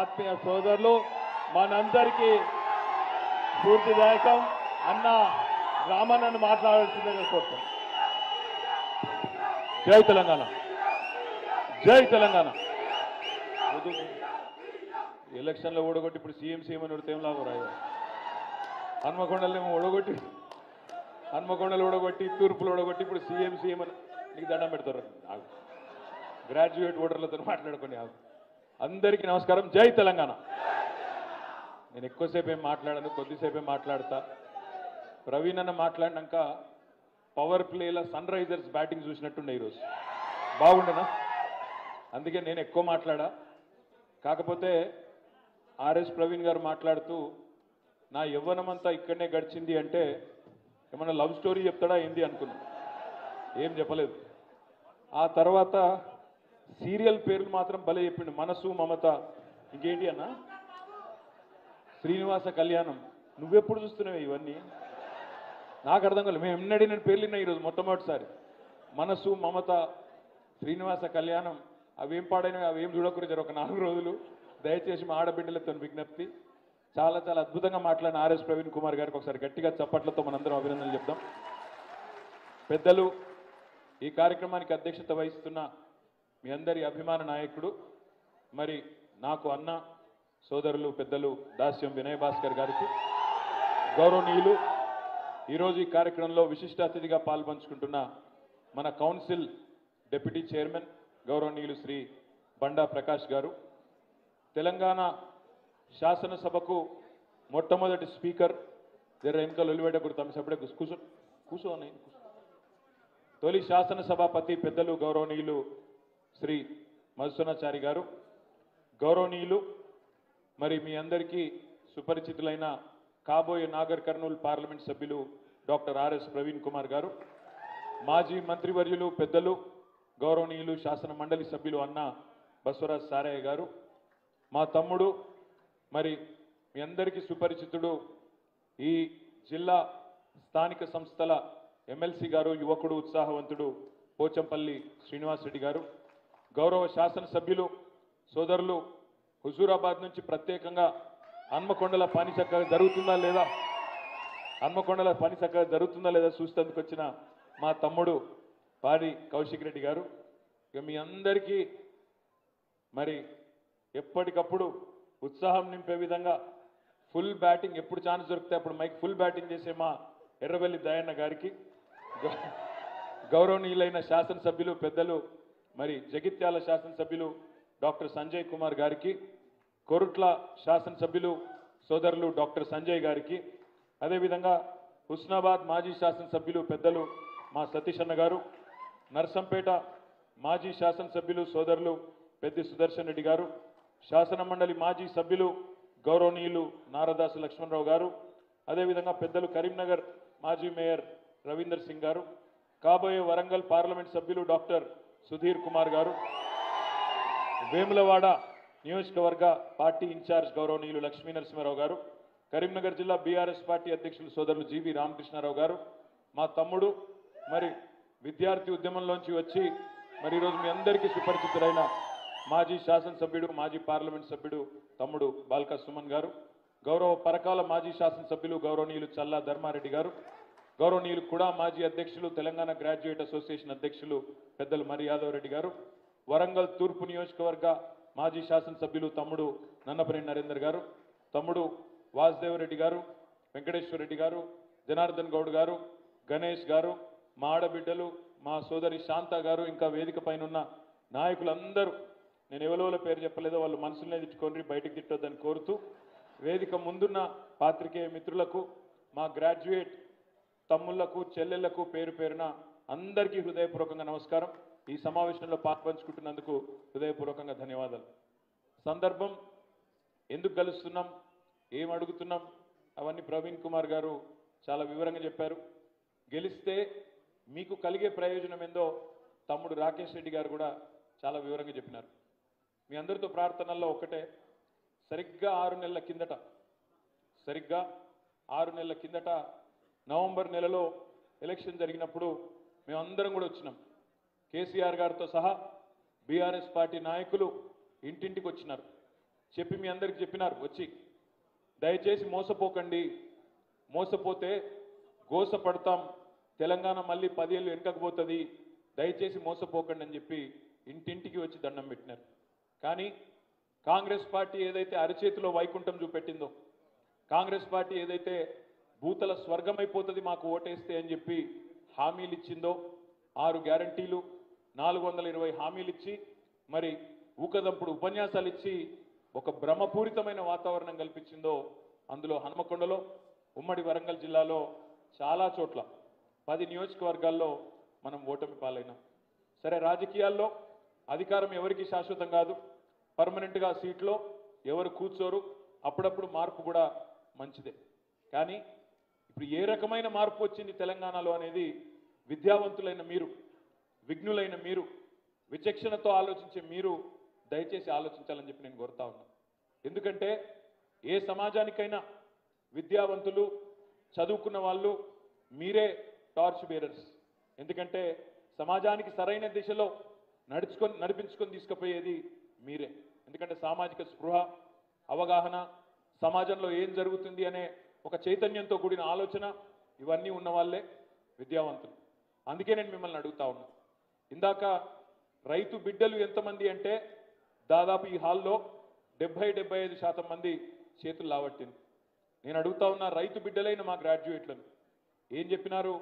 ఆత్మీయ సోదరులు మనందరికీ స్ఫూర్తిదాయకం. అన్న రామన్నను మాట్లాడాల్సిందిగా కోరుతాం. జై తెలంగాణ, జై తెలంగాణ. ఎలక్షన్లో ఓడగొట్టి ఇప్పుడు సీఎం అని ఉడితే ఏం లాభం రాయో. హన్మకొండలేమో హన్మకొండలు ఓడగొట్టి తూర్పులు ఓడగొట్టి ఇప్పుడు సీఎం అని నీకు దండం పెడతారు. గ్రాడ్యుయేట్ ఓటర్లతో మాట్లాడుకుని అందరికీ నమస్కారం. జై తెలంగాణ. నేను ఎక్కువసేపు ఏం మాట్లాడను, కొద్దిసేపే మాట్లాడతా. ప్రవీణ్ అన్న మాట్లాడినాక పవర్ ప్లేల సన్ రైజర్స్ బ్యాటింగ్ చూసినట్టుండే ఈరోజు. బాగుండేనా? అందుకే నేను ఎక్కువ మాట్లాడా. కాకపోతే ఆర్ఎస్ ప్రవీణ్ గారు మాట్లాడుతూ నా యవ్వనమంతా ఇక్కడనే గడిచింది అంటే ఏమన్నా లవ్ స్టోరీ చెప్తాడా ఏంది అనుకున్నా. ఏం చెప్పలేదు. ఆ తర్వాత సీరియల్ పేర్లు మాత్రం భలే చెప్పిండు. మనసు, మమత, ఇంకేంటి అన్న, శ్రీనివాస కళ్యాణం. నువ్వెప్పుడు చూస్తున్నావు ఇవన్నీ? నాకు అర్థం కాలేదు. మేము ఎన్నడీ నేను పేర్లు విన్నా ఈరోజు మొట్టమొదటిసారి. మనసు, మమత, శ్రీనివాస కళ్యాణం. అవేం పాడైనా అవేం చూడకూడదు. ఒక 4 రోజులు దయచేసి మా ఆడబిడ్డలతో విజ్ఞప్తి. చాలా చాలా అద్భుతంగా మాట్లాడిన ఆర్ఎస్ ప్రవీణ్ కుమార్ గారికి ఒకసారి గట్టిగా చప్పట్లతో మనందరం అభినందనలు చెప్తాం. పెద్దలు, ఈ కార్యక్రమానికి అధ్యక్షత వహిస్తున్న మీ అందరి అభిమాన నాయకుడు, మరి నాకు అన్న సోదరులు పెద్దలు దాస్యం వినయ్ భాస్కర్ గారికి, గౌరవనీయులు ఈరోజు ఈ కార్యక్రమంలో విశిష్ట అతిథిగా పాల్పంచుకుంటున్న మన కౌన్సిల్ డిప్యూటీ చైర్మన్ గౌరవనీయులు శ్రీ బండా ప్రకాష్ గారు, తెలంగాణ శాసనసభకు మొట్టమొదటి స్పీకర్ జర ఎన్నికలు ఒలివేటప్పుడు తమ సభ్యుడే కూర్చోని తొలి శాసనసభాపతి పెద్దలు గౌరవనీయులు శ్రీ మధుసూనాచారి గారు, గౌరవనీయులు మరి మీ అందరికీ సుపరిచితులైన కాబోయే నాగర్ కర్నూలు పార్లమెంట్ సభ్యులు డాక్టర్ ఆర్ఎస్ ప్రవీణ్ కుమార్ గారు, మాజీ మంత్రివర్యులు పెద్దలు గౌరవనీయులు శాసన మండలి సభ్యులు అన్న బసవరాజ్ సారయ్య గారు, మా తమ్ముడు మరి మీ అందరికీ సుపరిచితుడు ఈ జిల్లా స్థానిక సంస్థల ఎమ్మెల్సీ గారు, యువకుడు, ఉత్సాహవంతుడు పోచంపల్లి శ్రీనివాస్ రెడ్డి గారు, గౌరవ శాసనసభ్యులు సోదరులు, హుజూరాబాద్ నుంచి ప్రత్యేకంగా హన్మకొండల పని చక్కగా జరుగుతుందా లేదా చూసేందుకు వచ్చిన మా తమ్ముడు పాడి కౌశిక్ రెడ్డి గారు. ఇక మీ అందరికీ మరి ఎప్పటికప్పుడు ఉత్సాహం నింపే విధంగా ఫుల్ బ్యాటింగ్ ఎప్పుడు ఛాన్స్ దొరికితే అప్పుడు మైక్ ఫుల్ బ్యాటింగ్ చేసే మా ఎర్రవెల్లి దయన్న గారికి, గౌరవనీయులైన శాసనసభ్యులు పెద్దలు మరి జగిత్యాల శాసనసభ్యులు డాక్టర్ సంజయ్ కుమార్ గారికి, కొరుట్ల శాసనసభ్యులు సోదరులు డాక్టర్ సంజయ్ గారికి, అదేవిధంగా హుస్నాబాద్ మాజీ శాసనసభ్యులు పెద్దలు మా సతీష్ అన్న గారు, నర్సంపేట మాజీ శాసనసభ్యులు సోదరులు పెద్ది సుదర్శన్ రెడ్డి గారు, శాసన మండలి మాజీ సభ్యులు గౌరవనీయులు నారదాసు లక్ష్మణరావు గారు, అదేవిధంగా పెద్దలు కరీంనగర్ మాజీ మేయర్ రవీందర్ సింగ్ గారు, కాబోయే వరంగల్ పార్లమెంట్ సభ్యులు డాక్టర్ సుధీర్ కుమార్ గారు, వేములవాడ నియోజకవర్గ పార్టీ ఇన్ఛార్జ్ గౌరవనీయులు లక్ష్మీ నరసింహారావు గారు, కరీంనగర్ జిల్లా బీఆర్ఎస్ పార్టీ అధ్యక్షులు సోదరులు జీవి రామకృష్ణారావు గారు, మా తమ్ముడు మరి విద్యార్థి ఉద్యమంలోంచి వచ్చి మరి ఈరోజు మీ అందరికీ సుపరిచితులైన మాజీ శాసనసభ్యుడు, మాజీ పార్లమెంట్ సభ్యుడు తమ్ముడు బాల్కా సుమన్ గారు, గౌరవ పరకాల మాజీ శాసనసభ్యులు గౌరవనీయులు చల్లా ధర్మారెడ్డి గారు, గౌరవనీయులు కూడా మాజీ అధ్యక్షులు తెలంగాణ గ్రాడ్యుయేట్ అసోసియేషన్ అధ్యక్షులు పెద్దలు మరి యాదవ్ రెడ్డి గారు, వరంగల్ తూర్పు నియోజకవర్గ మాజీ శాసనసభ్యులు తమ్ముడు నన్నపనేని నరేందర్ గారు, తమ్ముడు వాసుదేవరెడ్డి గారు, వెంకటేశ్వర రెడ్డి గారు, జనార్దన్ గౌడ్ గారు, గణేష్ గారు, మా ఆడబిడ్డలు మా సోదరి శాంత గారు, ఇంకా వేదిక పైన ఉన్న నాయకులందరూ, నేను ఎవరెవరో పేరు చెప్పలేదో వాళ్ళు మనసులనే తిట్టుకొని బయటికి తిట్టొద్దని కోరుతూ, వేదిక ముందున్న పాత్రికేయ మిత్రులకు, మా గ్రాడ్యుయేట్ తమ్ముళ్లకు, చెల్లెళ్లకు పేరు పేరున అందరికీ హృదయపూర్వకంగా నమస్కారం. ఈ సమావేశంలో పాల్పంచుకుంటున్నందుకు హృదయపూర్వకంగా ధన్యవాదాలు. సందర్భం, ఎందుకు కలుస్తున్నాం, ఏం అడుగుతున్నాం, అవన్నీ ప్రవీణ్ కుమార్ గారు చాలా వివరంగా చెప్పారు. గెలిస్తే మీకు కలిగే ప్రయోజనం ఏందో తమ్ముడు రాకేష్ రెడ్డి గారు కూడా చాలా వివరంగా చెప్పినారు. మీ అందరితో ప్రార్థనల్లో ఒకటే, సరిగ్గా 6 నెలల కిందట నవంబర్ నెలలో ఎలక్షన్ జరిగినప్పుడు మేమందరం కూడా వచ్చినాం. కేసీఆర్ గారితో సహా బీఆర్ఎస్ పార్టీ నాయకులు ఇంటింటికి వచ్చినారు. చెప్పి మీ అందరికి చెప్పినారు వచ్చి, దయచేసి మోసపోకండి, మోసపోతే గోసపడతాం, తెలంగాణ మళ్ళీ 10 ఏళ్ళు వెనకపోతుంది, దయచేసి మోసపోకండి అని చెప్పి ఇంటింటికి వచ్చి దండం పెట్టినారు. కానీ కాంగ్రెస్ పార్టీ ఏదైతే అరచేతిలో వైకుంఠం చూపెట్టిందో, కాంగ్రెస్ పార్టీ ఏదైతే భూతల స్వర్గమైపోతుంది మాకు ఓటేస్తే అని చెప్పి హామీలు ఇచ్చిందో, 6 గ్యారంటీలు 420 హామీలు ఇచ్చి మరి ఊకదంపుడు ఉపన్యాసాలు ఇచ్చి ఒక భ్రమపూరితమైన వాతావరణం కల్పించిందో, అందులో హన్మకొండలో, ఉమ్మడి వరంగల్ జిల్లాలో చాలా చోట్ల 10 నియోజకవర్గాల్లో మనం ఓటమి పాలైనాం. సరే, రాజకీయాల్లో అధికారం ఎవరికి శాశ్వతం కాదు, పర్మనెంట్గా సీట్లో ఎవరు కూర్చోరు, అప్పుడప్పుడు మార్పు కూడా మంచిదే. కానీ ఇప్పుడు ఏ రకమైన మార్పు వచ్చింది తెలంగాణలో అనేది విద్యావంతులైన మీరు, విఘ్నులైన మీరు, విచక్షణతో ఆలోచించే మీరు దయచేసి ఆలోచించాలని చెప్పి నేను కోరుతా ఉన్నాను. ఎందుకంటే ఏ సమాజానికైనా విద్యావంతులు, చదువుకున్న వాళ్ళు మీరే టార్చ్ బేరర్స్. ఎందుకంటే సమాజానికి సరైన దిశలో నడిపించుకొని తీసుకుపోయేది మీరే. ఎందుకంటే సామాజిక స్పృహ, అవగాహన, సమాజంలో ఏం జరుగుతుంది అనే ఒక చైతన్యంతో కూడిన ఆలోచన ఇవన్నీ ఉన్న వాళ్ళే విద్యావంతులు. అందుకే నేను మిమ్మల్ని అడుగుతా ఉన్నా. ఇందాక రైతు బిడ్డలు ఎంతమంది అంటే దాదాపు ఈ హాల్లో 70-75% మంది చేతులు లావట్టింది. నేను అడుగుతా ఉన్నా, రైతు బిడ్డలైన మా గ్రాడ్యుయేట్లను ఏం చెప్పినారు?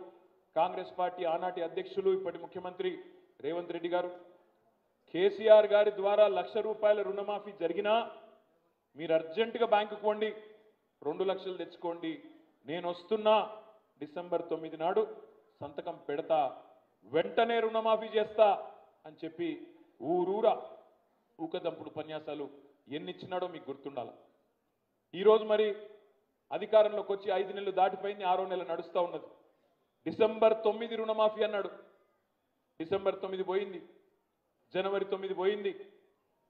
కాంగ్రెస్ పార్టీ ఆనాటి అధ్యక్షులు, ఇప్పటి ముఖ్యమంత్రి రేవంత్ రెడ్డి గారు, కేసీఆర్ గారి ద్వారా ₹1,00,000 రుణమాఫీ జరిగినా మీరు అర్జెంటుగా బ్యాంకుకు పోండి, 2 లక్షలు తెచ్చుకోండి, నేను వస్తున్నా, డిసెంబర్ 9 నాడు సంతకం పెడతా, వెంటనే రుణమాఫీ చేస్తా అని చెప్పి ఊరూరా ఊకదంపుడు ఉపన్యాసాలు ఎన్నిచ్చినాడో మీకు గుర్తుండాలి. ఈరోజు మరి అధికారంలోకి వచ్చి 5 నెలలు దాటిపోయింది, 6వ నెల నడుస్తూ ఉన్నది. డిసెంబర్ 9 రుణమాఫీ అన్నాడు. డిసెంబర్ 9 పోయింది, జనవరి 9 పోయింది,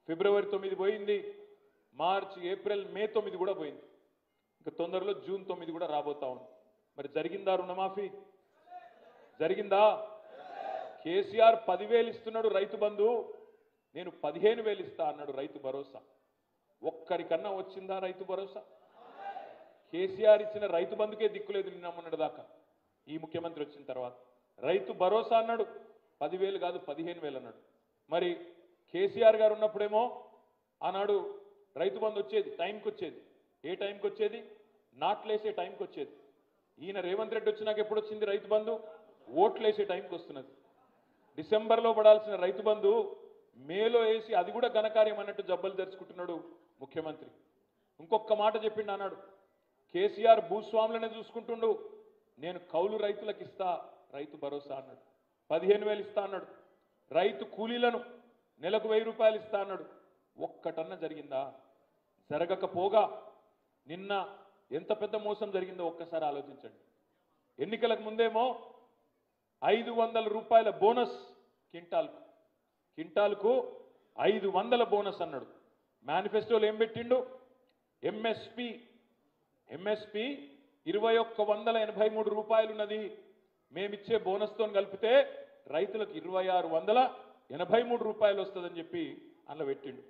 ఫిబ్రవరి 9 పోయింది, మార్చి, ఏప్రిల్, మే 9 కూడా పోయింది. ఇంకా తొందరలో జూన్ 9 కూడా రాబోతా ఉంది. మరి జరిగిందా రుణమాఫీ? జరిగిందా? కేసీఆర్ 10,000 ఇస్తున్నాడు రైతు బంధు, నేను 15,000 ఇస్తా అన్నాడు రైతు భరోసా. ఒక్కరికన్నా వచ్చిందా రైతు భరోసా? కేసీఆర్ ఇచ్చిన రైతు బంధుకే దిక్కులేదు నిన్న మొన్నటి దాకా. ఈ ముఖ్యమంత్రి వచ్చిన తర్వాత రైతు భరోసా అన్నాడు, 10,000 కాదు 15,000 అన్నాడు. మరి కేసీఆర్ గారు ఉన్నప్పుడేమో ఆనాడు రైతు బంధు వచ్చేది, టైంకి వచ్చేది. ఏ టైంకి వచ్చేది? నాట్లేసే టైంకి వచ్చేది. ఈయన రేవంత్ రెడ్డి వచ్చినాక ఎప్పుడు వచ్చింది రైతు బంధు? ఓట్లేసే టైంకి వస్తున్నది. డిసెంబర్లో పడాల్సిన రైతు బంధు మేలో వేసి అది కూడా ఘనకార్యం అన్నట్టు జబ్బలు తెరుచుకుంటున్నాడు ముఖ్యమంత్రి. ఇంకొక మాట చెప్పిండు అన్నాడు, కేసీఆర్ భూస్వాములనే చూసుకుంటుండు, నేను కౌలు రైతులకు ఇస్తా రైతు భరోసా అన్నాడు. 15,000 ఇస్తా అన్నాడు. రైతు కూలీలను నెలకు ₹1,000 ఇస్తా అన్నాడు. ఒక్కటన్నా జరిగిందా? జరగకపోగా నిన్న ఎంత పెద్ద మోసం జరిగిందో ఒక్కసారి ఆలోచించండి. ఎన్నికలకు ముందేమో ₹500 బోనస్, కింటాల్కు 500 బోనస్ అన్నాడు. మేనిఫెస్టోలో ఏం పెట్టిండు? ఎంఎస్పి ₹2,183 ఉన్నది, మేమిచ్చే బోనస్తో కలిపితే రైతులకు ₹2,683 వస్తుందని చెప్పి అందులో పెట్టిండు.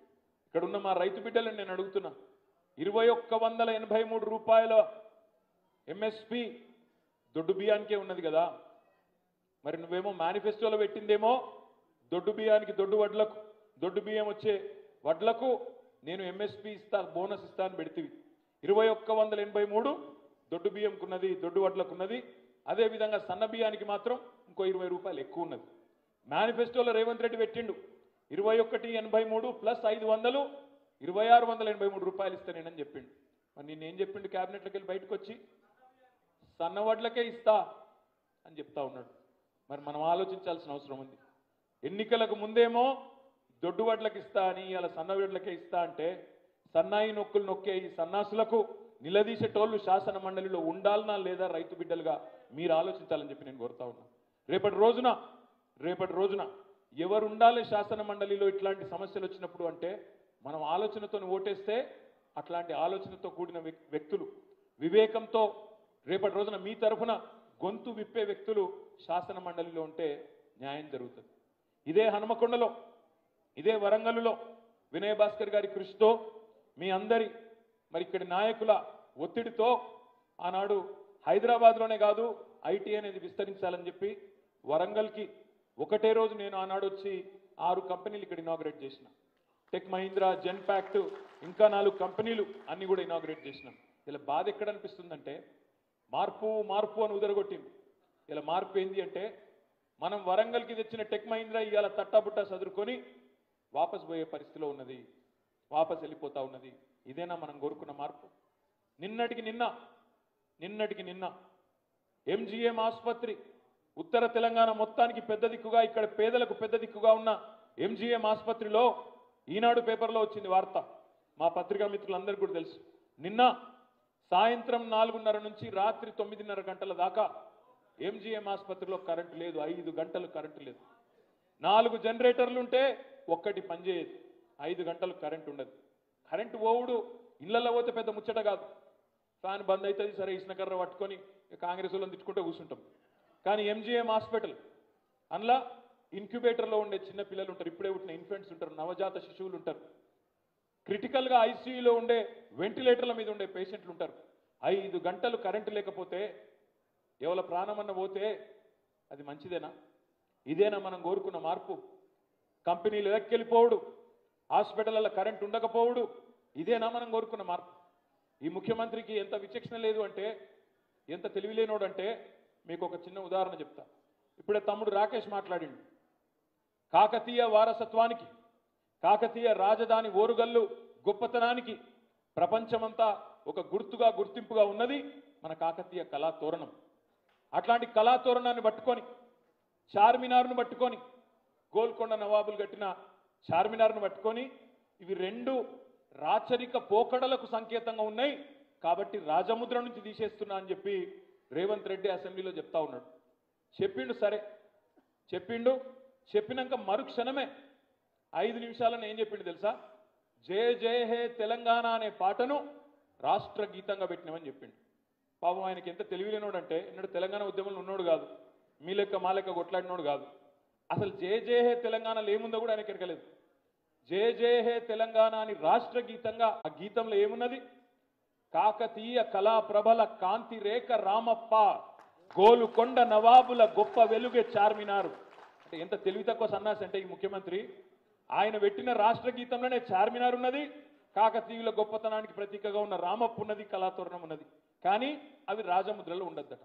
ఇక్కడ ఉన్న మా రైతు బిడ్డలను నేను అడుగుతున్నా, ₹2,183 ఎంఎస్పి దొడ్డు బియ్యానికే ఉన్నది కదా. మరి నువ్వేమో మేనిఫెస్టోలో పెట్టిందేమో దొడ్డు బియ్యానికి, దొడ్డు బియ్యం వచ్చే వడ్లకు నేను ఎంఎస్పి ఇస్తా, బోనస్ ఇస్తా అని పెడితివి. 2,183 దొడ్డు బియ్యంకున్నది, దొడ్డు వడ్లకున్నది. అదేవిధంగా సన్న బియ్యానికి మాత్రం ఇంకో ₹20 ఎక్కువ ఉన్నది. మేనిఫెస్టోలో రేవంత్ రెడ్డి పెట్టిండు 2183 ప్లస్ 500 ₹2,683 ఇస్తానేనని చెప్పిండు. మరి నిన్నేం చెప్పిండు? క్యాబినెట్లోకి వెళ్ళి బయటకు వచ్చి సన్న వడ్లకే ఇస్తా అని చెప్తా ఉన్నాడు. మరి మనం ఆలోచించాల్సిన అవసరం ఉంది. ఎన్నికలకు ముందేమో దొడ్డు వడ్లకు ఇస్తా అని, ఇలా సన్న వడ్లకే ఇస్తా అంటే సన్నాయి నొక్కులు నొక్కే ఈ సన్నాసులకు నిలదీసేటోళ్ళు శాసన మండలిలో ఉండాలనా లేదా రైతు బిడ్డలుగా మీరు ఆలోచించాలని చెప్పి నేను కోరుతా ఉన్నా. రేపటి రోజున ఎవరు ఉండాలి శాసన మండలిలో ఇట్లాంటి సమస్యలు వచ్చినప్పుడు అంటే మనం ఆలోచనతో ఓటేస్తే అట్లాంటి ఆలోచనతో కూడిన వ్యక్తులు, వివేకంతో రేపటి రోజున మీ తరఫున గొంతు విప్పే వ్యక్తులు శాసన మండలిలో ఉంటే న్యాయం జరుగుతుంది. ఇదే హనుమకొండలో, ఇదే వరంగల్లో వినయ్ భాస్కర్ గారి కృషితో మీ అందరి మరి ఇక్కడి నాయకుల ఒత్తిడితో ఆనాడు హైదరాబాద్లోనే కాదు ఐటీ అనేది విస్తరించాలని చెప్పి వరంగల్కి ఒకటే రోజు నేను ఆనాడు వచ్చి 6 కంపెనీలు ఇక్కడ ఇనాగ్రేట్ చేసిన. టెక్ మహీంద్రా, జెన్పాక్ట్, ఇంకా 4 కంపెనీలు అన్ని కూడా ఇనాగ్రేట్ చేసినాం. ఇలా బాధ ఎక్కడ అనిపిస్తుందంటే మార్పు మార్పు అని ఉదరగొట్టింది. ఇలా మార్పు ఏంది అంటే మనం వరంగల్కి తెచ్చిన టెక్ మహీంద్రా ఇవాళ తట్టాబుట్టా చదువుకొని వాపస్ పోయే పరిస్థితిలో ఉన్నది, వాపస్ వెళ్ళిపోతా ఉన్నది. ఇదేనా మనం కోరుకున్న మార్పు? నిన్నటికి నిన్న ఎంజీఎం ఆసుపత్రి ఉత్తర తెలంగాణ మొత్తానికి పెద్ద దిక్కుగా, ఇక్కడ పేదలకు పెద్ద దిక్కుగా ఉన్న ఎంజీఎం ఆసుపత్రిలో ఈనాడు పేపర్లో వచ్చింది వార్త. మా పత్రికా మిత్రులందరికీ కూడా తెలుసు. నిన్న సాయంత్రం 4:30 నుంచి రాత్రి 9:30 గంటల దాకా ఎంజీఎం ఆసుపత్రిలో కరెంటు లేదు. 5 గంటలు కరెంటు లేదు. 4 జనరేటర్లు ఉంటే ఒక్కటి పనిచేయదు. 5 గంటలు కరెంటు ఉండదు. కరెంటు పోవుడు ఇళ్లలో పోతే పెద్ద ముచ్చట కాదు. ఫ్యాన్ బంద్ అవుతుంది, సరే ఇసునకర్ర పట్టుకొని కాంగ్రెస్ వాళ్ళని తిట్టుకుంటే కూర్చుంటాం. కానీ ఎంజీఎం హాస్పిటల్ అందులో ఇన్క్యుబేటర్లో ఉండే చిన్న పిల్లలు ఉంటారు, ఇప్పుడే పుట్టిన ఇన్ఫెంట్స్ ఉంటారు, నవజాత శిశువులు ఉంటారు, క్రిటికల్గా ఐసీయూలో ఉండే వెంటిలేటర్ల మీద ఉండే పేషెంట్లు ఉంటారు. 5 గంటలు కరెంటు లేకపోతే ఎవరి ప్రాణమన్న పోతే అది మంచిదేనా? ఇదేనా మనం కోరుకున్న మార్పు? కంపెనీలు ఎక్కెళ్ళిపోవుడు, హాస్పిటల్లో కరెంటు ఉండకపోవుడు, ఇదేనా మనం కోరుకున్న మార్పు? ఈ ముఖ్యమంత్రికి ఎంత విచక్షణ లేదు అంటే, ఎంత తెలివిలేనోడు అంటే మీకు ఒక చిన్న ఉదాహరణ చెప్తా. ఇప్పుడే తమ్ముడు రాకేష్ మాట్లాడిండు. కాకతీయ వారసత్వానికి, కాకతీయ రాజధాని ఓరుగల్లు గొప్పతనానికి ప్రపంచమంతా ఒక గుర్తుగా, గుర్తింపుగా ఉన్నది మన కాకతీయ కళాతోరణం. అట్లాంటి కళాతోరణాన్ని పట్టుకొని, చార్మినార్ను పట్టుకొని, గోల్కొండ నవాబులు కట్టిన చార్మినార్ను పట్టుకొని, ఇవి 2 రాచరిక పోకడలకు సంకేతంగా ఉన్నాయి కాబట్టి రాజముద్ర నుంచి తీసేస్తున్నా అని చెప్పి రేవంత్ రెడ్డి అసెంబ్లీలో చెప్తా ఉన్నాడు. చెప్పిండు, సరే చెప్పిండు. చెప్పినాక మరుక్షణమే 5 నిమిషాలను ఏం చెప్పిండు తెలుసా? జయ జయ హే తెలంగాణ అనే పాటను రాష్ట్ర గీతంగా పెట్టినామని చెప్పిండు. పాపం ఆయనకి ఎంత తెలివిలేనోడంటే, ఎన్నడూ తెలంగాణ ఉద్యమంలో ఉన్నోడు కాదు, మీ లెక్క మా లెక్క కొట్లాడినోడు కాదు. అసలు జయ జయ హే తెలంగాణలో ఏముందో కూడా ఆయనకి ఎరకలేదు. జయ జయ హే తెలంగాణ అని రాష్ట్ర గీతంగా, ఆ గీతంలో ఏమున్నది? కాకతీయ కళా ప్రభల కాంతి రేఖ రామప్ప, గోలుకొండ నవాబుల గొప్ప వెలుగే చార్మినారు. అంటే ఎంత తెలివి తక్కువ సన్నాసి అంటే ఈ ముఖ్యమంత్రి, ఆయన పెట్టిన రాష్ట్ర గీతంలోనే చార్మినార్ ఉన్నది, కాకతీయుల గొప్పతనానికి ప్రతీకగా ఉన్న రామప్ప ఉన్నది, కళాతోరణం ఉన్నది. కానీ అవి రాజముద్రలో ఉండద్దట.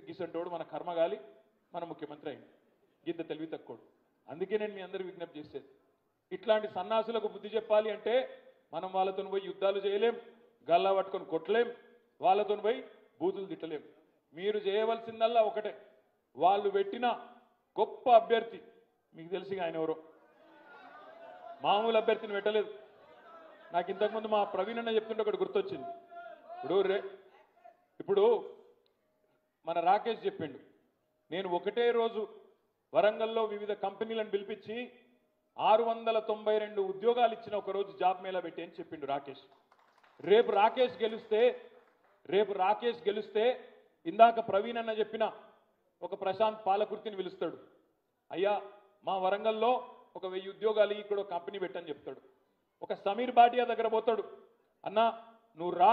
గిసంటోడు మన కర్మగాలి మన ముఖ్యమంత్రి అయింది, ఇంత తెలివి తక్కువడు. అందుకే నేను మీ అందరూ విజ్ఞప్తి చేసేది, ఇట్లాంటి సన్నాసులకు బుద్ధి చెప్పాలి అంటే మనం వాళ్ళతో పోయి యుద్ధాలు చేయలేం, గల్లా పట్టుకొని కొట్టలేం, వాళ్ళతో పోయి బూతులు తిట్టలేం. మీరు చేయవలసిందల్లా ఒకటే, వాళ్ళు పెట్టిన గొప్ప అభ్యర్థి, మీకు తెలిసి ఆయన ఎవరో, మామూలు అభ్యర్థిని పెట్టలేదు. నాకు ఇంతకుముందు మా ప్రవీణ్ అన్న చెప్తుంటే ఒకటి గుర్తొచ్చింది. ఇప్పుడు మన రాకేష్ చెప్పిండు, నేను ఒకటే రోజు వరంగల్లో వివిధ కంపెనీలను పిలిపించి 692 ఉద్యోగాలు ఇచ్చిన ఒక రోజు జాబ్ మేళా పెట్టి అని చెప్పిండు రాకేష్. రేపు రాకేష్ గెలిస్తే ఇందాక ప్రవీణ్ అన్న చెప్పిన ఒక ప్రశాంత్ పాలకుర్తిని పిలుస్తాడు. అయ్యా మా వరంగల్లో ఒక 1000 ఉద్యోగాలు ఇక్కడ ఒక కంపెనీ పెట్టని చెప్తాడు. ఒక సమీర్ భాటియా దగ్గర పోతాడు, అన్నా నువ్వు రా,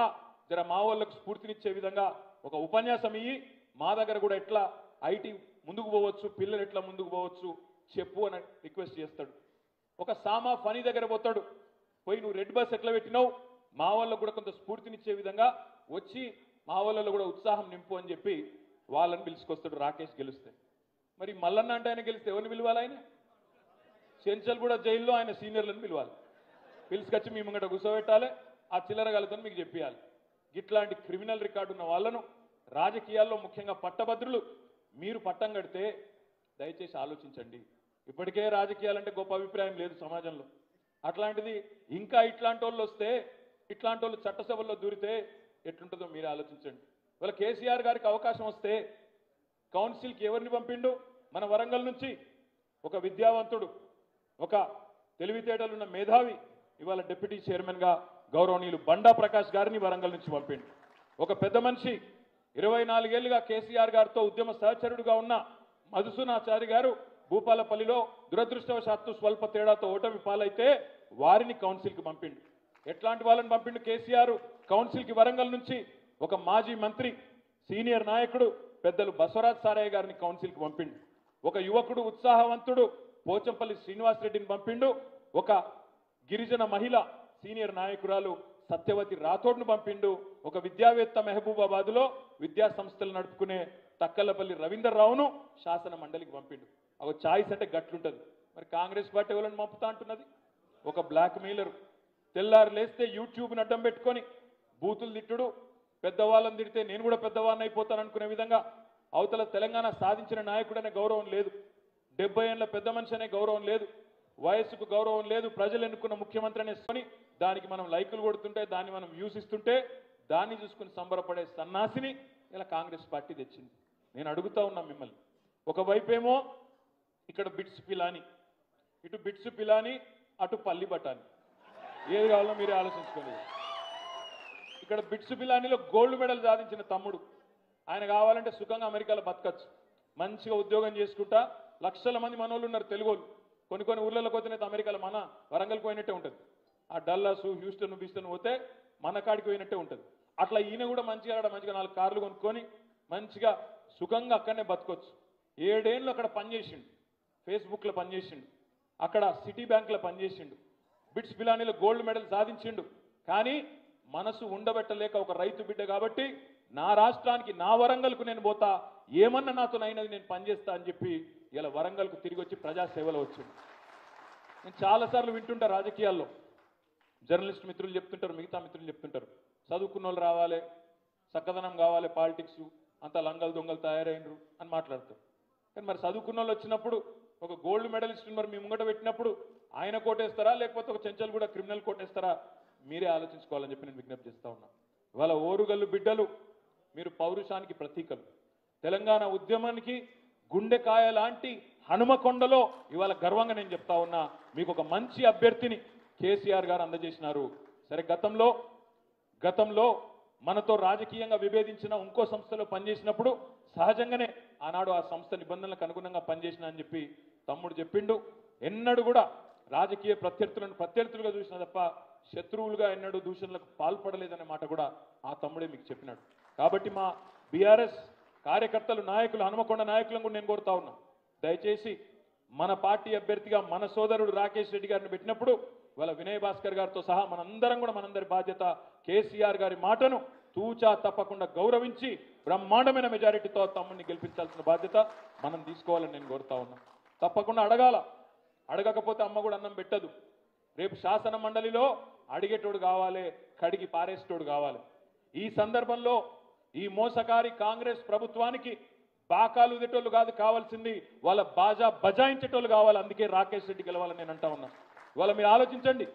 జర మా వాళ్ళకు స్ఫూర్తినిచ్చే విధంగా ఒక ఉపన్యాసం ఇయ్యి, మా దగ్గర కూడా ఎట్లా ఐటీ ముందుకు పోవచ్చు, పిల్లలు ఎట్లా ముందుకు పోవచ్చు చెప్పు అని రిక్వెస్ట్ చేస్తాడు. ఒక సామా ఫనీ దగ్గర పోతాడు, పోయి నువ్వు రెడ్ బస్ ఎట్లా పెట్టినావు, మా వాళ్ళకు కూడా కొంత స్ఫూర్తినిచ్చే విధంగా వచ్చి మా వాళ్ళలో కూడా ఉత్సాహం నింపు అని చెప్పి వాళ్ళని పిలుచుకొస్తాడు రాకేష్ గెలిస్తే. మరి మల్లన్న అంటే ఆయన గెలిస్తే ఎవరిని పిలవాలి? ఆయన చెంచల్ కూడా జైల్లో ఆయన సీనియర్లను పిలవాలి, పిలుచుకొచ్చి మీ ముంగట కూర్చోబెట్టాలి, ఆ చిల్లర గలతో మీకు చెప్పాలి. ఇట్లాంటి క్రిమినల్ రికార్డు ఉన్న వాళ్ళను రాజకీయాల్లో ముఖ్యంగా పట్టభద్రులు మీరు పట్టం కడితే దయచేసి ఆలోచించండి. ఇప్పటికే రాజకీయాలంటే గొప్ప అభిప్రాయం లేదు సమాజంలో, అట్లాంటిది ఇంకా ఇట్లాంటి వాళ్ళు వస్తే, ఇట్లాంటి వాళ్ళు చట్టసభల్లో దూరితే ఎట్లుంటుందో మీరే ఆలోచించండి. ఇవాళ కేసీఆర్ గారికి అవకాశం వస్తే కౌన్సిల్కి ఎవరిని పంపిండు? మన వరంగల్ నుంచి ఒక విద్యావంతుడు, ఒక తెలివితేటలున్న మేధావి, ఇవాళ డిప్యూటీ చైర్మన్గా గౌరవనీయులు బండా ప్రకాష్ గారిని వరంగల్ నుంచి పంపిండు. ఒక పెద్ద మనిషి 24 ఏళ్లుగా కేసీఆర్ గారితో ఉద్యమ సహచరుడుగా ఉన్న మధుసూనాచారి గారు భూపాలపల్లిలో దురదృష్టవశాత్తు స్వల్ప తేడాతో ఓటమి పాలైతే వారిని కౌన్సిల్కి పంపిండు. ఎట్లాంటి వాళ్ళని పంపిండు కేసీఆర్ కౌన్సిల్కి వరంగల్ నుంచి ఒక మాజీ మంత్రి సీనియర్ నాయకుడు పెద్దలు బసవరాజ్ సారయ్య గారిని కౌన్సిల్కి పంపిండు. ఒక యువకుడు ఉత్సాహవంతుడు పోచంపల్లి శ్రీనివాసరెడ్డిని పంపిండు. ఒక గిరిజన మహిళ సీనియర్ నాయకురాలు సత్యవతి రాథోడ్ను పంపిండు. ఒక విద్యావేత్త మహబూబాబాద్లో విద్యా సంస్థలు నడుపుకునే తక్కలపల్లి రవీందర్ రావును శాసన మండలికి పంపిండు. ఒక ఛాయిస్ అంటే గట్లుంటది. మరి కాంగ్రెస్ పార్టీ ఎవరైనా పంపుతా అంటున్నది? ఒక బ్లాక్ మెయిలర్ తెల్లారు లేస్తే యూట్యూబ్ని అడ్డం పెట్టుకొని బూతులు తిట్టుడు, పెద్దవాళ్ళని తిడితే నేను కూడా పెద్దవాళ్ళని అయిపోతాను అనుకునే విధంగా అవతల తెలంగాణ సాధించిన నాయకుడనే గౌరవం లేదు, 70 ఏళ్ల పెద్ద మనిషి అనే గౌరవం లేదు, వయస్సుకు గౌరవం లేదు, ప్రజలు ఎన్నుకున్న ముఖ్యమంత్రి అనేసుకొని దానికి మనం లైకులు కొడుతుంటే దాన్ని మనం వ్యూస్ ఇస్తుంటే దాన్ని చూసుకుని సంబరపడే సన్నాసిని ఇలా కాంగ్రెస్ పార్టీ తెచ్చింది. నేను అడుగుతా ఉన్నా మిమ్మల్ని, ఒకవైపేమో ఇక్కడ బిట్స్ పిలాని, ఇటు బిట్స్ పిలాని, అటు పల్లి బఠాని, ఏది కావాలో మీరే ఆలోచించుకోండి. ఇక్కడ బిట్స్ పిలానిలో గోల్డ్ మెడల్ సాధించిన తమ్ముడు, ఆయన కావాలంటే సుఖంగా అమెరికాలో బతకచ్చు, మంచిగా ఉద్యోగం చేసుకుంటా, లక్షల మంది మనోళ్ళు ఉన్నారు తెలుగోళ్ళు. కొన్ని ఊర్లలోకి పోతేనైతే అమెరికాలో మన వరంగల్కి పోయినట్టే ఉంటుంది, ఆ డల్లాస్ హ్యూస్టన్ బీస్టన్ పోతే మన కాడికి పోయినట్టే ఉంటుంది. అట్లా ఈయన కూడా మంచిగా 4 కార్లు కొనుక్కొని మంచిగా సుఖంగా అక్కడనే బతకొచ్చు. 7 ఏళ్ళు అక్కడ పనిచేసిండు, ఫేస్బుక్లో పనిచేసిండు, అక్కడ సిటీ బ్యాంక్లో పనిచేసిండు, బిట్స్ పిలానీలో గోల్డ్ మెడల్ సాధించిండు. కానీ మనసు ఉండబెట్టలేక ఒక రైతు బిడ్డ కాబట్టి నా రాష్ట్రానికి నా వరంగల్కు నేను పోతా, ఏమన్నా నాతో అయినది నేను పనిచేస్తా అని చెప్పి ఇలా వరంగల్కు తిరిగి వచ్చి ప్రజాసేవలో వచ్చింది. నేను చాలాసార్లు వింటుంటా రాజకీయాల్లో జర్నలిస్ట్ మిత్రులు చెప్తుంటారు, మిగతా మిత్రులు చెప్తుంటారు, చదువుకున్న వాళ్ళు రావాలి, చక్కదనం కావాలి, పాలిటిక్స్ అంతా లంగలు దొంగలు తయారైనరు అని మాట్లాడతారు. కానీ మరి చదువుకున్న వాళ్ళు వచ్చినప్పుడు ఒక గోల్డ్ మెడలిస్ట్ మరి మీ ముంగట పెట్టినప్పుడు ఆయన కోటేస్తారా లేకపోతే ఒక చెంచల్ కూడా క్రిమినల్ కోటేస్తారా మీరే ఆలోచించుకోవాలని చెప్పి నేను విజ్ఞప్తి చేస్తా ఉన్నా. ఇవాళ ఓరుగల్లు బిడ్డలు మీరు పౌరుషానికి ప్రతీకలు. తెలంగాణ ఉద్యమానికి గుండెకాయ లాంటి హనుమకొండలో ఇవాళ గర్వంగా నేను చెప్తా ఉన్నా, మీకు ఒక మంచి అభ్యర్థిని కేసీఆర్ గారు అందజేసినారు. సరే, గతంలో మనతో రాజకీయంగా విభేదించిన ఇంకో సంస్థలో పనిచేసినప్పుడు సహజంగానే ఆనాడు ఆ సంస్థ నిబంధనలకు అనుగుణంగా పనిచేసిన అని చెప్పి తమ్ముడు చెప్పిండు. ఎన్నడూ కూడా రాజకీయ ప్రత్యర్థులుగా చూసిన తప్ప శత్రువులుగా ఎన్నడూ దూషణలకు పాల్పడలేదనే మాట కూడా ఆ తమ్ముడే మీకు చెప్పినాడు. కాబట్టి మా బీఆర్ఎస్ కార్యకర్తలు, నాయకులు, హనుమకొండ నాయకులను కూడా నేను కోరుతా ఉన్నా, దయచేసి మన పార్టీ అభ్యర్థిగా మన సోదరుడు రాకేష్ రెడ్డి గారిని పెట్టినప్పుడు ఇవాళ వినయ్ భాస్కర్ గారితో సహా మనందరి బాధ్యత కేసీఆర్ గారి మాటను తూచా తప్పకుండా గౌరవించి బ్రహ్మాండమైన మెజారిటీతో తమ్ముడిని గెలిపించాల్సిన బాధ్యత మనం తీసుకోవాలని నేను కోరుతా ఉన్నా. తప్పకుండా అడగకపోతే అమ్మ కూడా అన్నం పెట్టదు. రేపు శాసన మండలిలో అడిగేటోడు కావాలి, కడిగి పారేసేటోడు కావాలి. ఈ సందర్భంలో ఈ మోసకారి కాంగ్రెస్ ప్రభుత్వానికి బాకాలు ఉదేటోళ్ళు కాదు కావాల్సింది, వాళ్ళ బాజా బజాయించేటోళ్ళు కావాలి. అందుకే రాకేష్ రెడ్డి గెలవాలని నేను అంటా ఉన్నా. ఇవాళ మీరు ఆలోచించండి,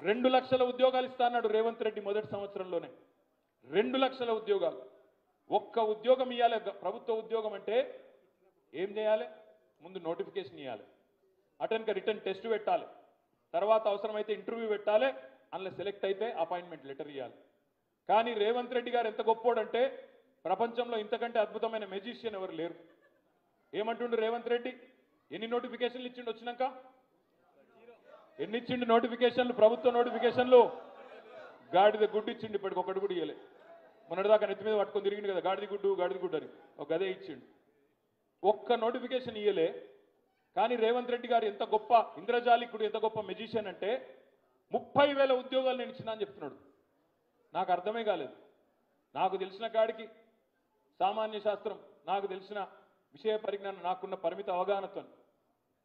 2 లక్షల ఉద్యోగాలు ఇస్తా అన్నాడు రేవంత్ రెడ్డి మొదటి సంవత్సరంలోనే. 2 లక్షల ఉద్యోగాలు. ఒక్క ఉద్యోగం ఇవ్వాలి, ప్రభుత్వ ఉద్యోగం అంటే ఏం చేయాలి? ముందు నోటిఫికేషన్ ఇవ్వాలి, అటెన్క రిటర్న్ టెస్ట్ పెట్టాలి, తర్వాత అవసరమైతే ఇంటర్వ్యూ పెట్టాలి, అందులో సెలెక్ట్ అయితే అపాయింట్మెంట్ లెటర్ ఇవ్వాలి. కానీ రేవంత్ రెడ్డి గారు ఎంత గొప్పోడంటే ప్రపంచంలో ఇంతకంటే అద్భుతమైన మెజిషియన్ ఎవరు లేరు. ఏమంటుండు రేవంత్ రెడ్డి? ఎన్ని నోటిఫికేషన్లు ఇచ్చిండు వచ్చినాక? ఎన్ని ఇచ్చిండు నోటిఫికేషన్లు? ప్రభుత్వ నోటిఫికేషన్లు గాడిద గుడ్డు ఇచ్చిండు, ఇప్పటికి ఒకటి కూడా ఇవ్వలే. మొన్నటిదాకా నెత్తి మీద పట్టుకొని తిరిగిండు కదా, గాడిది గుడ్డు అని ఒక గదే ఇచ్చిండు. ఒక్క నోటిఫికేషన్ ఇవ్వలే. కానీ రేవంత్ రెడ్డి గారు ఎంత గొప్ప ఇంద్రజాలికుడు, ఎంత గొప్ప మెజిషియన్ అంటే 30,000 ఉద్యోగాలు నేను ఇచ్చినా అని చెప్తున్నాడు. నాకు అర్థమే కాలేదు. నాకు తెలిసిన కాడికి సామాన్య శాస్త్రం, నాకు తెలిసిన విషయ పరిజ్ఞానం, నాకున్న పరిమిత అవగాహనతో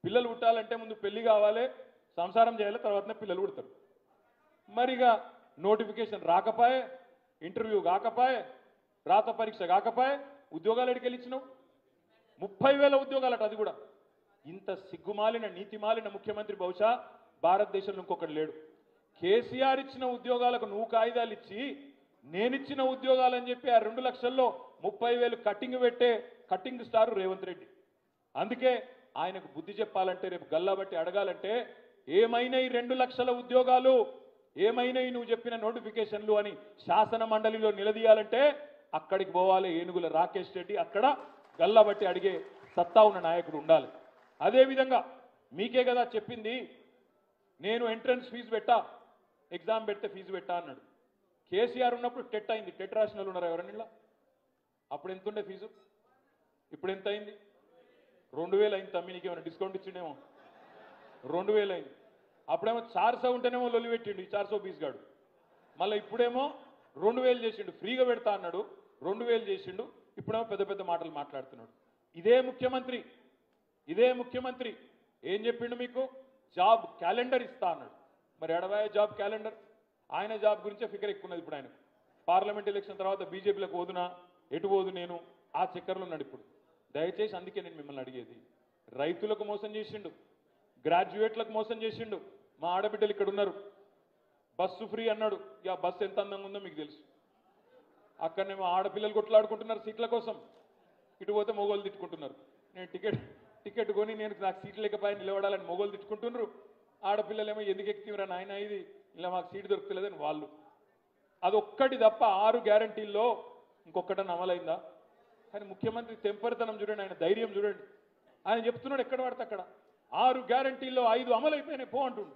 పిల్లలు పుట్టాలంటే ముందు పెళ్లి కావాలి, సంసారం చేయాలి, తర్వాతనే పిల్లలు పుడతారు. మరిగా నోటిఫికేషన్ రాకపోయే, ఇంటర్వ్యూ కాకపోయే, రాత పరీక్ష కాకపోయే, ఉద్యోగాలు ఎడికెళ్ళి ఇచ్చినావు? 30,000 ఉద్యోగాలట. అది కూడా ఇంత సిగ్గుమాలిన నీతిమాలిన ముఖ్యమంత్రి బహుశా భారతదేశంలో ఇంకొకటి లేడు. కేసీఆర్ ఇచ్చిన ఉద్యోగాలకు నువ్వు కాగితాలు ఇచ్చి నేనిచ్చిన ఉద్యోగాలని చెప్పి ఆ 2 లక్షల్లో 30,000 కట్టింగ్ పెట్టే కట్టింగ్ స్టార్ రేవంత్ రెడ్డి. అందుకే ఆయనకు బుద్ధి చెప్పాలంటే, రేపు గల్లాబట్టి అడగాలంటే, ఏమైనా ఈ 2 లక్షల ఉద్యోగాలు, ఏమైనా నువ్వు చెప్పిన నోటిఫికేషన్లు అని శాసన మండలిలో నిలదీయాలంటే అక్కడికి పోవాలి ఏనుగుల రాకేష్ రెడ్డి. అక్కడ గల్లాబట్టి అడిగే సత్తా ఉన్న నాయకుడు ఉండాలి. అదేవిధంగా మీకే కదా చెప్పింది, నేను ఎంట్రన్స్ ఫీజు పెట్టా, ఎగ్జామ్ పెడితే ఫీజు పెట్టా అన్నాడు. కేసీఆర్ ఉన్నప్పుడు టెట్ అయింది. టెట్ రాసిన వాళ్ళు ఉన్నారు ఎవరన్నా? అప్పుడు ఎంత ఉండే ఫీజు? ఇప్పుడు ఎంత అయింది? 2000 అయింది. తమ్మి నీకు ఏమైనా డిస్కౌంట్ ఇచ్చిండేమో. 2000 అయింది. అప్పుడేమో 400 ఉంటేనేమో లొల్లి పెట్టిండు ఈ 400 ఫీజు గాడు. మళ్ళీ ఇప్పుడేమో 2000 చేసిండు. ఫ్రీగా పెడతా అన్నాడు, 2000 చేసిండు. ఇప్పుడేమో పెద్ద పెద్ద మాటలు మాట్లాడుతున్నాడు. ఇదే ముఖ్యమంత్రి ఏం చెప్పిండు మీకు? జాబ్ క్యాలెండర్ ఇస్తా అన్నాడు. మరి ఎడవాయ జాబ్ క్యాలెండర్? ఆయన జాబ్ గురించే ఫికర్ ఎక్కున్నది ఇప్పుడు ఆయనకు. పార్లమెంట్ ఎలక్షన్ తర్వాత బీజేపీలకు పోదునా, ఎటు పోదు నేను, ఆ చక్కర్లో ఉన్నాడు ఇప్పుడు. దయచేసి అందుకే నేను మిమ్మల్ని అడిగేది, రైతులకు మోసం చేసిండు, గ్రాడ్యుయేట్లకు మోసం చేసిండు. మా ఆడబిడ్డలు ఇక్కడ ఉన్నారు, బస్సు ఫ్రీ అన్నాడు. ఇక బస్సు ఎంత అందంగా ఉందో మీకు తెలుసు. అక్కడనేమో ఆడపిల్లలు కొట్లాడుకుంటున్నారు సీట్ల కోసం, ఇటు పోతే మొగోళ్ళు తిట్టుకుంటున్నారు. నేను టికెట్ కొని నాకు సీట్లు లేకపోయి నిలబడాలని మొగోళ్ళు తిట్టుకుంటున్నారు. ఆడపిల్లలేమో ఎందుకు ఎక్కివరా నాయన ఇది, ఇలా మాకు సీటు దొరుకుతలేదని వాళ్ళు. అదొక్కటి తప్ప 6 గ్యారంటీల్లో ఇంకొకటని అమలైందా? కానీ ముఖ్యమంత్రి తెంపరితనం చూడండి, ఆయన ధైర్యం చూడండి. ఆయన చెప్తున్నాడు ఎక్కడ పడితే అక్కడ 6 గ్యారంటీల్లో 5 అమలైపోయినాయి పో అంటుండు.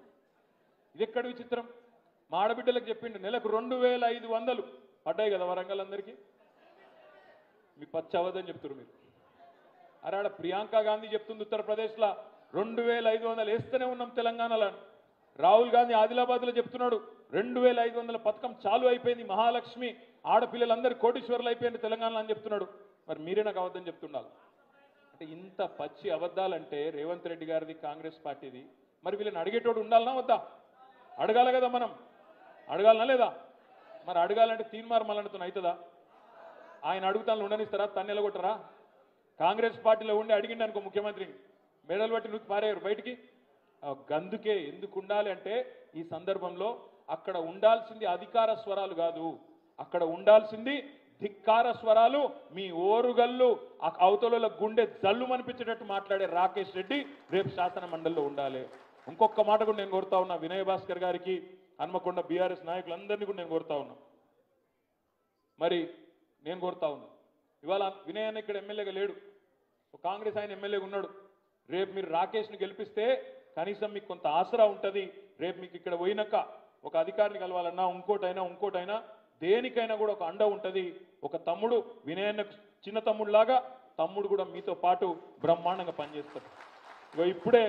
ఇది ఎక్కడ విచిత్రం? మా ఆడబిడ్డలకు చెప్పిండు నెలకు 2500 పడ్డాయి కదా వరంగల్ అందరికీ. మీ పచ్చి అవదని చెప్తున్నారు మీరు. అరే ఆడ ప్రియాంక గాంధీ చెప్తుంది ఉత్తరప్రదేశ్లో 2500 వేస్తూనే ఉన్నాం తెలంగాణలో. రాహుల్ గాంధీ ఆదిలాబాద్లో చెప్తున్నాడు 2500 పథకం చాలు అయిపోయింది, మహాలక్ష్మి ఆడపిల్లలందరూ కోటీశ్వర్లు అయిపోయింది తెలంగాణలో అని చెప్తున్నాడు. మరి మీరే నాకు అవద్దని చెప్తుండాలి. అంటే ఇంత పచ్చి అబద్ధాలంటే రేవంత్ రెడ్డి గారిది, కాంగ్రెస్ పార్టీది. మరి వీళ్ళని అడిగేటోడు ఉండాలనా వద్దా? అడగాలి కదా మనం, అడగాలనా లేదా? మరి అడగాలంటే తీన్మార్ మల్లన్నతో అవుతుందా? ఆయన అడుగుతాను ఉండనిస్తారా? తన్నెలగొట్టరా? కాంగ్రెస్ పార్టీలో ఉండి అడిగిండి అనుకో ముఖ్యమంత్రిని, మెడలు బట్టి నువ్వు పారేయరు బయటికి. గందుకే ఎందుకు ఉండాలి అంటే ఈ సందర్భంలో అక్కడ ఉండాల్సింది అధికార స్వరాలు కాదు, అక్కడ ఉండాల్సింది ధిక్కార స్వరాలు. మీ ఓరుగల్లు అవతల గుండె జల్లు అనిపించేటట్టు మాట్లాడే రాకేష్ రెడ్డి రేపు శాసన మండలిలో ఉండాలి. ఇంకొక మాట కూడా నేను కోరుతా ఉన్నా, వినయ్ భాస్కర్ గారికి, హన్మకొండ బీఆర్ఎస్ నాయకులందరినీ కూడా నేను కోరుతా ఉన్నా. మరి నేను కోరుతా ఉన్నా, ఇవాళ వినయ్ అన్న ఇక్కడ ఎమ్మెల్యేగా లేడు, కాంగ్రెస్ ఆయన ఎమ్మెల్యేగా ఉన్నాడు. రేపు మీరు రాకేష్ని గెలిపిస్తే కనీసం మీకు కొంత ఆసరా ఉంటుంది. రేపు మీకు ఇక్కడ పోయినాక ఒక అధికారిని కలవాలన్నా ఇంకోటైనా దేనికైనా కూడా ఒక అండ ఉంటుంది. ఒక తమ్ముడు వినయన్నకు చిన్న తమ్ముడులాగా తమ్ముడు కూడా మీతో పాటు బ్రహ్మాండంగా పనిచేస్తారు. ఇప్పుడే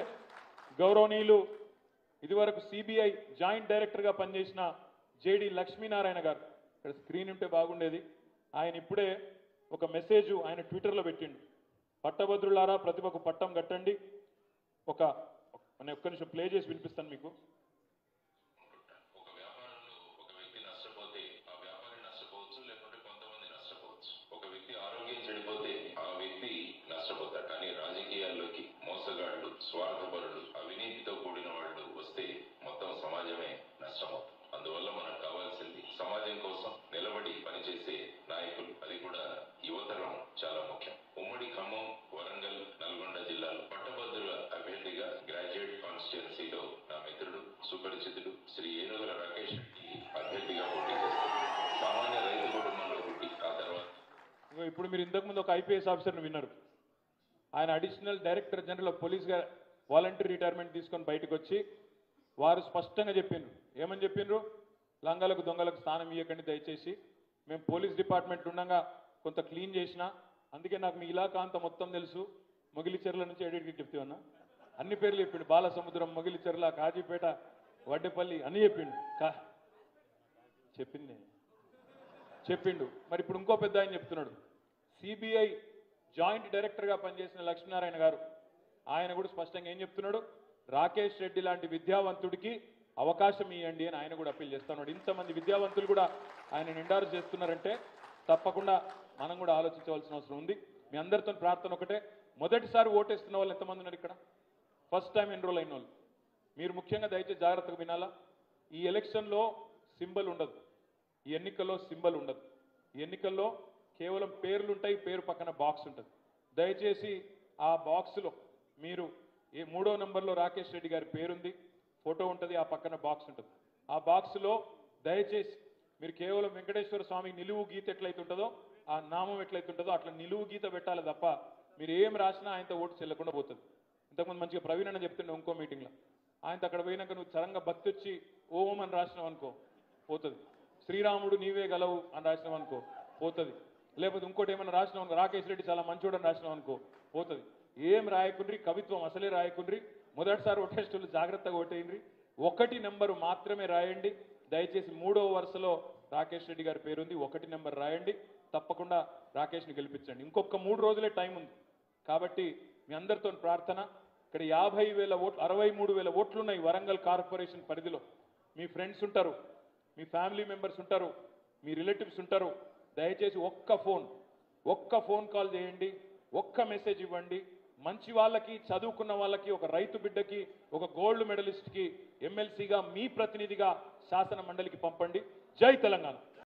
గౌరవనీయులు ఇదివరకు సిబిఐ జాయింట్ డైరెక్టర్గా పనిచేసిన జేడి లక్ష్మీనారాయణ గారు, ఇక్కడ స్క్రీన్ ఉంటే బాగుండేది, ఆయన ఇప్పుడే ఒక మెసేజ్ ఆయన ట్విట్టర్లో పెట్టిండు. పట్టభద్రులారా ప్రతిభకు పట్టం కట్టండి. ఒక్క నిమిషం ప్లే చేసి వినిపిస్తాను మీకు. ఒక వ్యాపారంలో ఒక వ్యక్తి నష్టపోతే ఆ వ్యాపారి నష్టపోవచ్చు, లేకుంటే కొంతమంది నష్టపోవచ్చు. ఒక వ్యక్తి ఆరోగ్యం చెడిపోతే ఆ వ్యక్తి నష్టపోతాడు. కానీ రాజకీయాల్లోకి మోసగాళ్లు, స్వార్థపరులు, అవినీతితో కూడిన వాళ్ళు వస్తే మొత్తం సమాజమే నష్టమవుతుంది. అందువల్ల మనకు కావాల్సింది సమాజం కోసం నిలబడి పనిచేసే నాయకులు, అది కూడా యువతరం చాలా ముఖ్యం. ఉమ్మడి ఖమ్మం, వరంగల్, నల్గొండ జిల్లాలో పట్టభద్రుల అభ్యర్థిగా గ్రాడ్యుయేట్ కాన్స్టిట్యున్సీలో నా మిత్రుడు సుపరిచితుడు శ్రీ ఏనుగుల రాకేష్ రెడ్డి అభ్యర్థిగా పోటీ చేస్తారు. సామాన్య రైతు కుటుంబంలో పుట్టి ఆ తర్వాత ఇప్పుడు మీరు ఇంతకుముందు ఒక ఐపీఎస్ ఆఫీసర్ని విన్నారు. ఆయన అడిషనల్ డైరెక్టర్ జనరల్ ఆఫ్ పోలీస్గా వాలంటరీ రిటైర్మెంట్ తీసుకొని బయటకు వచ్చి వారు స్పష్టంగా చెప్పిండ్రు. ఏమని చెప్పిండ్రు? లంగాలకు దొంగలకు స్థానం ఇవ్వకండి దయచేసి. మేము పోలీస్ డిపార్ట్మెంట్ ఉండగా కొంత క్లీన్ చేసిన, అందుకే నాకు మీ ఇలాకా అంతా మొత్తం తెలుసు. మొగిలిచెర్ల నుంచి ఎడిట్కి చెప్తామన్నా అన్ని పేర్లు చెప్పిండు. బాలసముద్రం, మొగిలిచెర్ల, కాజీపేట, వడ్డేపల్లి అన్ని చెప్పిండు. మరి ఇప్పుడు ఇంకో పెద్ద ఆయన చెప్తున్నాడు. సిబిఐ జాయింట్ డైరెక్టర్గా పనిచేసిన లక్ష్మీనారాయణ గారు, ఆయన కూడా స్పష్టంగా ఏం చెప్తున్నాడు? రాకేష్ రెడ్డి లాంటి విద్యావంతుడికి అవకాశం ఇవ్వండి అని ఆయన కూడా అప్పీల్ చేస్తున్నాడు. ఇంతమంది విద్యావంతులు కూడా ఆయన ఎండార్స్ చేస్తున్నారంటే తప్పకుండా మనం కూడా ఆలోచించవలసిన అవసరం ఉంది. మీ అందరితో ప్రార్థన ఒకటే, మొదటిసారి ఓటేస్తున్న వాళ్ళు ఎంతమంది ఉన్నారు ఇక్కడ? ఫస్ట్ టైం ఎన్రోల్ అయిన వాళ్ళు మీరు ముఖ్యంగా దయచేసి జాగ్రత్తగా వినాలా. ఈ ఎలక్షన్లో సింబల్ ఉండదు, ఈ ఎన్నికల్లో సింబల్ ఉండదు. ఈ ఎన్నికల్లో కేవలం పేర్లు ఉంటాయి, పేరు పక్కన బాక్స్ ఉంటుంది. దయచేసి ఆ బాక్స్లో మీరు 3వ నంబర్లో రాకేష్ రెడ్డి గారి పేరుంది, ఫోటో ఉంటుంది, ఆ పక్కన బాక్స్ ఉంటుంది. ఆ బాక్స్లో దయచేసి మీరు కేవలం వెంకటేశ్వర స్వామి నిలువు గీత ఎట్లయితే ఉంటుందో, ఆ నామం ఎట్లయితే ఉంటుందో అట్లా నిలువు గీత పెట్టాలి తప్ప మీరు ఏం రాసినా ఆయనతో ఓటు చెల్లకుండా పోతుంది. ఇంతకుముందు మంచిగా ప్రవీణ్ అన్న చెప్తుండే ఇంకో మీటింగ్లో, ఆయనతో అక్కడ పోయినాక నువ్వు చరంగా భక్తి వచ్చి ఓం అని రాసినావు అనుకో పోతుంది. శ్రీరాముడు నీవే గలవు అని రాసినావు అనుకో పోతుంది. లేకపోతే ఇంకోటి ఏమైనా రాసినావు అనుకో, రాకేష్ రెడ్డి చాలా మంచోడు అని రాసినావు అనుకో పోతుంది. ఏం రాయకుండ్రి, కవిత్వం అసలే రాయకుండ్రి. మొదటిసారి ఒట్టేస్టులు జాగ్రత్తగా ఓటేయండి. 1 నెంబరు మాత్రమే రాయండి. దయచేసి 3వ వరుసలో రాకేష్ రెడ్డి గారి పేరుంది, 1 నెంబర్ రాయండి. తప్పకుండా రాకేష్ని గెలిపించండి. ఇంకొక 3 రోజులే టైం ఉంది కాబట్టి మీ అందరితో ప్రార్థన. ఇక్కడ 50,000 ఓట్లు, 63,000 ఓట్లు ఉన్నాయి వరంగల్ కార్పొరేషన్ పరిధిలో. మీ ఫ్రెండ్స్ ఉంటారు, మీ ఫ్యామిలీ మెంబర్స్ ఉంటారు, మీ రిలేటివ్స్ ఉంటారు. దయచేసి ఒక్క ఫోన్ కాల్ చేయండి, ఒక్క మెసేజ్ ఇవ్వండి. మంచి వాళ్ళకి, చదువుకున్న వాళ్ళకి, ఒక రైతు బిడ్డకి, ఒక గోల్డ్ మెడలిస్ట్కి ఎమ్మెల్సీగా మీ ప్రతినిధిగా శాసన మండలికి పంపండి. జై తెలంగాణ.